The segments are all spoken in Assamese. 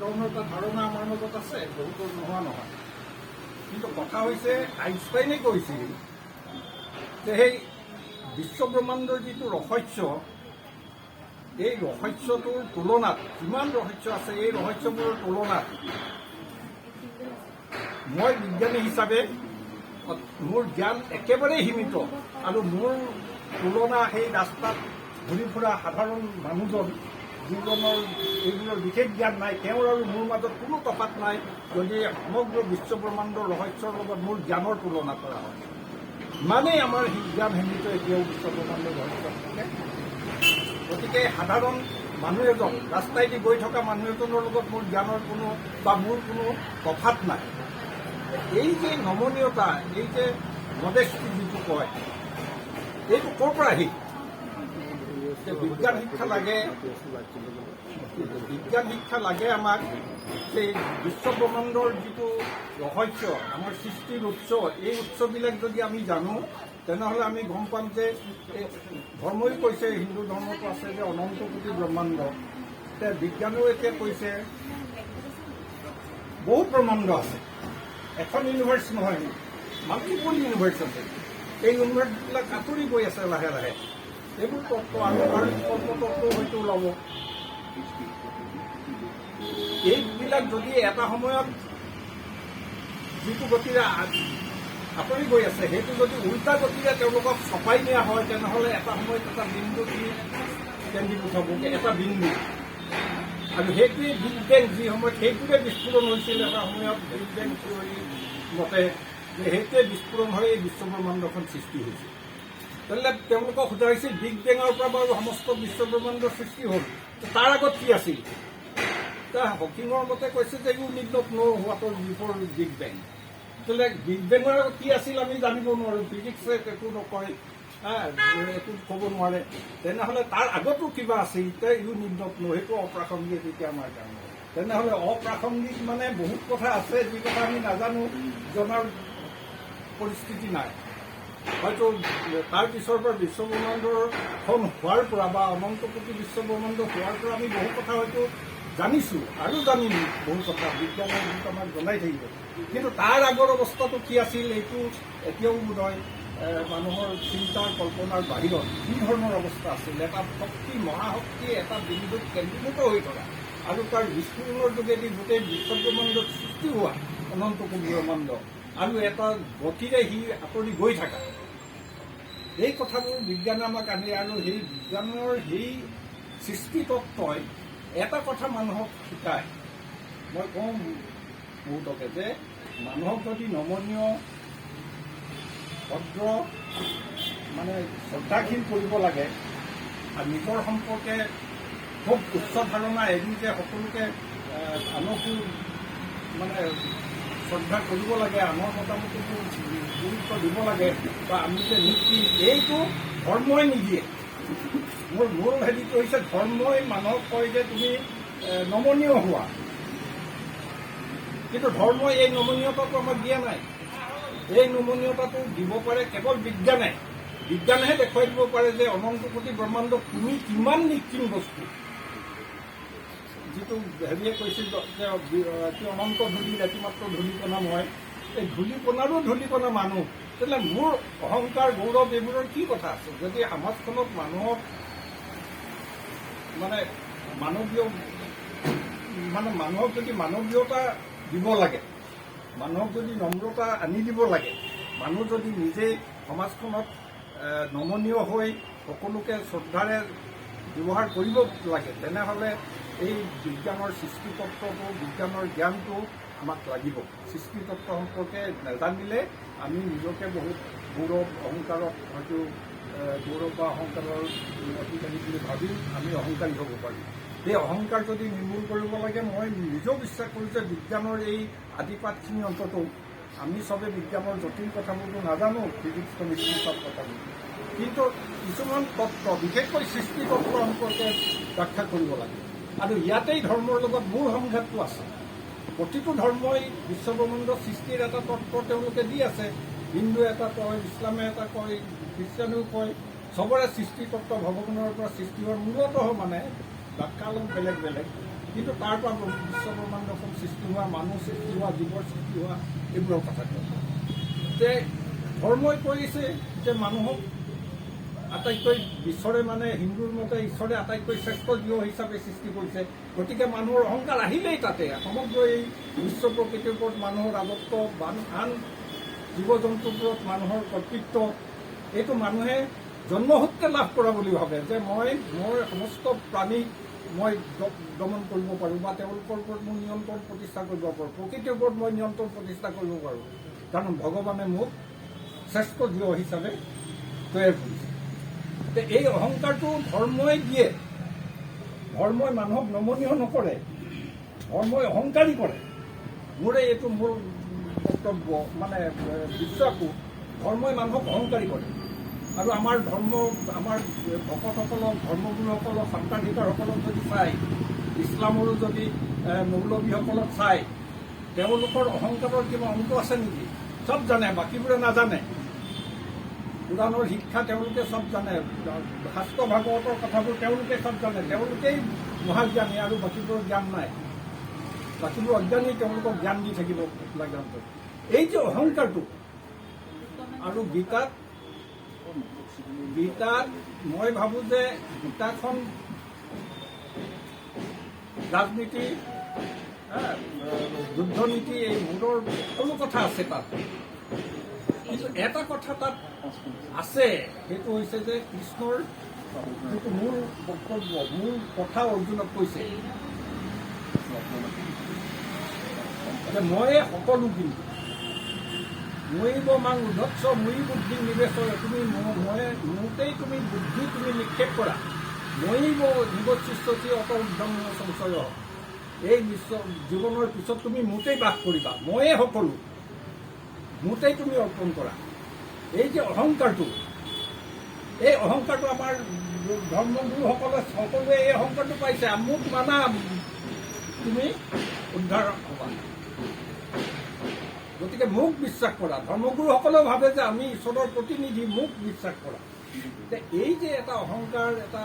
ধৰণৰ এটা ধাৰণা আমাৰ মাজত আছে, বহুতৰ নোহোৱা নহয়। কিন্তু কথা হৈছে আইনষ্টাইনে কৈছিল যে সেই বিশ্বব্ৰহ্মাণ্ডৰ যিটো ৰহস্য, এই ৰহস্যটোৰ তুলনাত, যিমান ৰহস্য আছে এই ৰহস্যবোৰৰ তুলনাত মই বিজ্ঞানী হিচাপে মোৰ জ্ঞান একেবাৰে সীমিত, আৰু মোৰ তুলনা সেই ৰাস্তাত ঘূৰি ফুৰা সাধাৰণ মানুহজন যিজনৰ এইবোৰৰ বিশেষ জ্ঞান নাই, তেওঁৰ আৰু মোৰ মাজত কোনো তফাৎ নাই যদি সমগ্ৰ বিশ্বব্ৰহ্মাণ্ডৰ ৰহস্যৰ লগত মোৰ জ্ঞানৰ তুলনা কৰা হয়। ইমানেই আমাৰ জ্ঞান সীমিত এতিয়াও বিশ্বব্ৰহ্মাণ্ডৰ ৰহস্য থাকে। গতিকে সাধাৰণ মানুহ এজন, ৰাস্তাইদি গৈ থকা মানুহ এজনৰ লগত মোৰ জ্ঞানৰ কোনো বা মোৰ কোনো তফাৎ নাই। এই যে নমনীয়তা, এই যে মডেষ্টি যিটো কয়, এইটো ক'ৰ পৰা আহিল? বিজ্ঞান শিক্ষা লাগে, বিজ্ঞান শিক্ষা লাগে আমাক। সেই বিশ্বব্ৰহ্মাণ্ডৰ যিটো ৰহস্য, আমাৰ সৃষ্টিৰ উৎস, এই উৎসবিলাক যদি আমি জানো তেনেহ'লে আমি গম পাম যে ধৰ্মই কৈছে, হিন্দু ধৰ্মটো আছে যে অনন্ত কোটি ব্ৰহ্মাণ্ড। বিজ্ঞানেও এতিয়া কৈছে বহুত ব্ৰহ্মাণ্ড আছে, এখন ইউনিভাৰ্চ নহয়, মাল্টিপল ইউনিভাৰ্চ আছে। এই ইউনিভাৰ্চবিলাক আঁতৰি গৈ আছে লাহে লাহে। এইবোৰ তত্ত্ব আৰু কল্পতত্ত্বও হয়তো ওলাব। এইবিলাক যদি এটা সময়ত যিটো গতিৰে আঁতৰি গৈ আছে, সেইটো যদি উল্টা গতিৰে তেওঁলোকক চপাই নিয়া হয়, তেনেহ'লে এটা সময়ত এটা বিন্দু কেন্দ্ৰীভূত হ'ব, এটা বিন্দু। আৰু সেইটোৱে বিগ বেং, যি সময়ত সেইটোৱে বিস্ফোৰণ হৈছিল এটা সময়ত, বিগ বেং থিয়ৰী মতে যে সেইটোৱে বিস্ফোৰণ হৈ এই বিশ্বব্ৰহ্মাণ্ডখন সৃষ্টি হৈছিল। তেনেহ'লে তেওঁলোকক সোধা হৈছিল বিগ বেঙৰ পৰা বাৰু সমস্ত বিশ্বব্ৰহ্মাণ্ডৰ সৃষ্টি হ'ল, তাৰ আগত কি আছিল? হকিঙৰ মতে কৈছে যে you need not know' what was before big bang. তেতিয়াহ'লে বিগ বেঙৰ আগত কি আছিল আমি জানিব নোৱাৰোঁ, ফিজিক্সে একো নকয়, একো ক'ব নোৱাৰে। তেনেহ'লে তাৰ আগতো কিবা আছিল, ইউ নিড নট ন', সেইটো অপ্ৰাসংগিক এতিয়া আমাৰ কাৰণে। তেনেহ'লে অপ্ৰাসংগিক মানে বহুত কথা আছে যি কথা আমি নাজানো, জনাৰ পৰিস্থিতি নাই। হয়তো তাৰ পিছৰ পৰা বিশ্বব্ৰহ্মাণ্ডখন হোৱাৰ পৰা বা অনন্ত কোটি বিশ্বব্ৰহ্মাণ্ড হোৱাৰ পৰা আমি বহু কথা হয়তো জানিছোঁ আৰু জানিম, বহু কথা বিজ্ঞানে বহুত আমাক জনাই থাকিব। কিন্তু তাৰ আগৰ অৱস্থাটো কি আছিল এইটো এতিয়াও বোধহয় মানুহৰ চিন্তাৰ কল্পনাৰ বাহিৰত। কি ধৰণৰ অৱস্থা আছিল? এটা শক্তি, মহাশক্তি এটা বিন্দুত কেন্দ্ৰীভূত হৈ থকা আৰু তাৰ বিস্ফোৰণৰ যোগেদি গোটেই বিশ্বব্ৰহ্মাণ্ডত সৃষ্টি হোৱা অনন্ত কোটি ব্ৰহ্মাণ্ড, আৰু এটা গতিৰে সি আঁতৰি গৈ থকা, এই কথাবোৰ বিজ্ঞানে আমাক আনে। আৰু সেই বিজ্ঞানৰ সেই সৃষ্টি তত্ত্বই এটা কথা মানুহক শিকায়। মই কওঁ বহুতকে যে মানুহক যদি নমনীয়, ভদ্ৰ, মানে শ্ৰদ্ধাশীল কৰিব লাগে, আৰু নিজৰ সম্পৰ্কে খুব উচ্চ ধাৰণা এৰি যে সকলোকে আনকো মানে শ্ৰদ্ধা কৰিব লাগে, আনৰ মতামতকো গুৰুত্ব দিব লাগে, বা আমি যে নীতি, এইটো ধৰ্মই নিদিয়ে। মোৰ মূল হেৰিটো হৈছে ধৰ্মই মানুহক কয় যে তুমি নমনীয় হোৱা, কিন্তু ধৰ্মই এই নমনীয়তাটো আমাক দিয়া নাই। এই নমনীয়তাটো দিব পাৰে কেৱল বিজ্ঞানে। বিজ্ঞানেহে দেখুৱাই দিব পাৰে যে অনন্ত কোটি ব্ৰহ্মাণ্ডত তুমি কিমান নিক্ষীণ বস্তু। যিটো হেৰিয়ে কৈছিল যে অনন্ত ধূলি ৰাতিমাত্ৰ ধূলিকণা মই, এই ধূলিকণাৰো ধূলিকণা মানুহ। তেতিয়াহ'লে মোৰ অহংকাৰ, গৌৰৱ এইবোৰৰ কি কথা আছে? যদি সমাজখনত মানুহক মানুহক যদি মানৱীয়তা দিব লাগে, মানুহক যদি নম্ৰতা আনি দিব লাগে, মানুহ যদি নিজেই সমাজখনত নমনীয় হৈ সকলোকে শ্ৰদ্ধাৰে ব্যৱহাৰ কৰিব লাগে, তেনেহ'লে এই বিজ্ঞানৰ সৃষ্টিতত্ত্বটো, বিজ্ঞানৰ জ্ঞানটো আমাক লাগিব। সৃষ্টিতত্ত্ব সম্পৰ্কে নাজানিলে আমি নিজকে বহুত গৌৰৱ, অহংকাৰত হয়তো গৌৰৱ বা অহংকাৰৰ অধিকাৰী বুলি ভাবি আমি অহংকাৰী হ'ব পাৰিম। এই অহংকাৰ যদি নিৰ্মূল কৰিব লাগে, মই নিজেও বিশ্বাস কৰোঁ যে বিজ্ঞানৰ এই আদিপাতখিনি অন্তত আমি চবে বিজ্ঞানৰ জটিল কথাবোৰতো নাজানো, ফিজিক্স কেমিষ্ট্ৰিৰ কথাবোৰ, কিন্তু কিছুমান তত্ত্ব, বিশেষকৈ সৃষ্টি তত্ত্ব সম্পৰ্কে ব্যাখ্যা কৰিব লাগে। আৰু ইয়াতেই ধৰ্মৰ লগত মূল সংঘাতটো আছে। প্ৰতিটো ধৰ্মই বিশ্বব্ৰহ্মাণ্ডৰ সৃষ্টিৰ এটা তত্ত্ব তেওঁলোকে দি আছে। হিন্দুৱে এটা কয়, ইছলামে এটা কয়, খ্ৰীষ্টানেও কয়। চবৰে সৃষ্টি তত্ত্ব ভগৱানৰ পৰা সৃষ্টি হোৱাৰ মূলতঃ মানে ব্যাখ্যা অলপ বেলেগ বেলেগ, কিন্তু তাৰ পৰা বিশ্বব্ৰহ্মাণ্ডখন সৃষ্টি হোৱা, মানুহ সৃষ্টি হোৱা, জীৱৰ সৃষ্টি হোৱা, এইবোৰৰ কথা কয় যে ধৰ্মই কৰিছে যে মানুহক আটাইতকৈ ঈশ্বৰে মানে হিন্দুৰ মতে ঈশ্বৰে আটাইতকৈ শ্ৰেষ্ঠ জীৱ হিচাপে সৃষ্টি কৰিছে। গতিকে মানুহৰ অহংকাৰ আহিলেই তাতে সমগ্ৰ এই বিশ্ব প্ৰকৃতিৰ ওপৰত মানুহৰ ৰাজত্ব, আন জীৱ জন্তুৰ ওপৰত মানুহৰ কৰ্তৃত্ব, এইটো মানুহে জন্মসূত্ৰে লাভ কৰা বুলি ভাবে যে মই মোৰ সমস্ত প্ৰাণীক মই দমন কৰিব পাৰোঁ বা তেওঁলোকৰ ওপৰত মোৰ নিয়ন্ত্ৰণ প্ৰতিষ্ঠা কৰিব পাৰোঁ, প্ৰকৃতিৰ ওপৰত মই নিয়ন্ত্ৰণ প্ৰতিষ্ঠা কৰিব পাৰোঁ, কাৰণ ভগৱানে মোক শ্ৰেষ্ঠ জীৱ হিচাপে তৈয়াৰ কৰিছে। এই অহংকাৰটো ধৰ্মই দিয়ে। ধৰ্মই মানুহক নমনীয় নকৰে, ধৰ্মই অহংকাৰী কৰে। মোৰে এইটো মোৰ বক্তব্য, মানে বিশ্বাসো ধৰ্মই মানুহক অহংকাৰী কৰে। আৰু আমাৰ ধৰ্ম, আমাৰ ভকতসকলক, ধৰ্মগুৰুসকলক, সত্ৰাধিকাৰসকলক যদি চাই, ইছলামৰো যদি মৌলবীসকলক চাই, তেওঁলোকৰ অহংকাৰৰ কিবা অন্ত আছে নেকি? চব জানে, বাকীবোৰে নাজানে। পুৰাণৰ শিক্ষা তেওঁলোকে চব জানে, শাস্ত্ৰ ভাগৱতৰ কথাবোৰ তেওঁলোকে চব জানে, তেওঁলোকেই মহাজ্ঞানী আৰু বাকীবোৰৰ জ্ঞান নাই। বাকীবোৰ অজ্ঞানী, তেওঁলোকক জ্ঞান দি থাকিব লাগে। এই যে অহংকাৰটো, আৰু গীতাত মই ভাবো যে গীতাখন ৰাজনীতি, যুদ্ধ নীতি, এই মূলৰ সকলো কথা আছে তাত। কিন্তু এটা কথা তাত আছে, সেইটো হৈছে যে কৃষ্ণৰ যিটো মূল বক্তব্য, মূল কথা অৰ্জুনক কৈছে যে ময়ে সকলো, কিন্তু ময়িব মাং উদ্ধৎস ময়ি বুদ্ধি নিবেশ, তুমি মোতেই তুমি বুদ্ধি তুমি নিক্ষেপ কৰা, ময়িব নিবচ্ছিষ্যতি অত উদ্ধম সংশয়, এই জীৱনৰ পিছত তুমি মোতেই বাস কৰিবা, ময়ে সকলো, মোতেই তুমি অৰ্পণ কৰা। এই যে অহংকাৰটো, এই অহংকাৰটো আমাৰ ধৰ্মগুৰুসকলে সকলোৱে এই অহংকাৰটো পাইছে। মোক মানা, তুমি উদ্ধাৰ হ'বা, গতিকে মোক বিশ্বাস কৰা। ধৰ্মগুৰুসকলেও ভাবে যে আমি ঈশ্বৰৰ প্ৰতিনিধি, মোক বিশ্বাস কৰা। এই যে এটা অহংকাৰ, এটা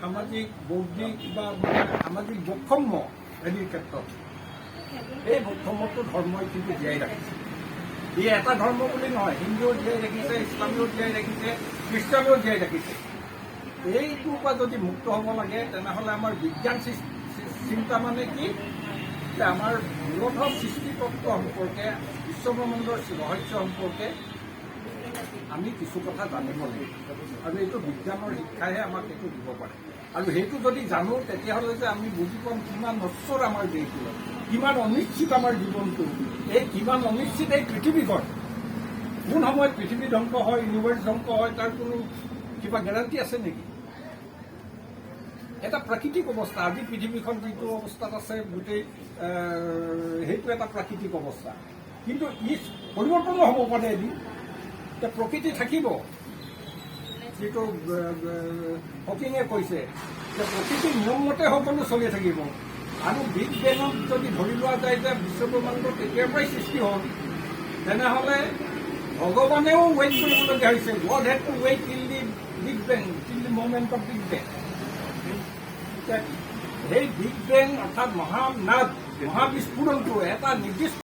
সামাজিক, বৌদ্ধিক বা সামাজিক বৈষম্য হেৰিৰ ক্ষেত্ৰত, এই বৈষম্যটো ধৰ্মই কিন্তু জীয়াই ৰাখিছে। ই এটা ধৰ্ম বুলি নহয়, হিন্দুও জীয়াই ৰাখিছে, ইছলামেও জীয়াই ৰাখিছে, খ্ৰীষ্টানেও জীয়াই ৰাখিছে। এইটোৰ পৰা যদি মুক্ত হ'ব লাগে, তেনেহ'লে আমাৰ বিজ্ঞান চিন্তা মানে কি, যে আমাৰ মূলতঃ সৃষ্টিতত্ত্ব সম্পৰ্কে, বিশ্বব্ৰহ্মাণ্ডৰ ৰহস্য সম্পৰ্কে আমি কিছু কথা জানিব লাগিব। আৰু এইটো বিজ্ঞানৰ শিক্ষাহে আমাক এইটো দিব পাৰে। আৰু সেইটো যদি জানো, তেতিয়াহ'লে যে আমি বুজি পাম কিমান নশ্বৰ আমাৰ দেশটো, কিমান অনিশ্চিত আমাৰ জীৱনটো, এই কিমান অনিশ্চিত এই পৃথিৱীখন। কোন সময়ত পৃথিৱী ধ্বংস হয়, ইউনিভাৰ্চ ধ্বংস হয়, তাৰ কোনো কিবা গেৰাণ্টি আছে নেকি? এটা প্ৰাকৃতিক অৱস্থা। আজি পৃথিৱীখন যিটো অৱস্থাত আছে, গোটেই সেইটো এটা প্ৰাকৃতিক অৱস্থা। কিন্তু ই পৰিৱৰ্তনো হ'ব পাৰে এদিন, যে প্ৰকৃতি থাকিব। যিটো হকিঙে কৈছে যে প্ৰকৃতিৰ নিয়মমতে সকলো চলি থাকিব। আৰু বিগ বেঙত যদি ধৰি লোৱা যায় যে বিশ্বব্ৰহ্মাণ্ড তেতিয়াৰ পৰাই সৃষ্টি হ'ল, তেনেহ'লে ভগৱানেও ৱেইট কৰিবলগীয়া হৈছে। God head to weight till the big বেং, till the moment of big বেং। সেই বিগ বেং অৰ্থাৎ মহানাদ, মহাবিস্ফোৰণটো এটা নিৰ্দিষ্ট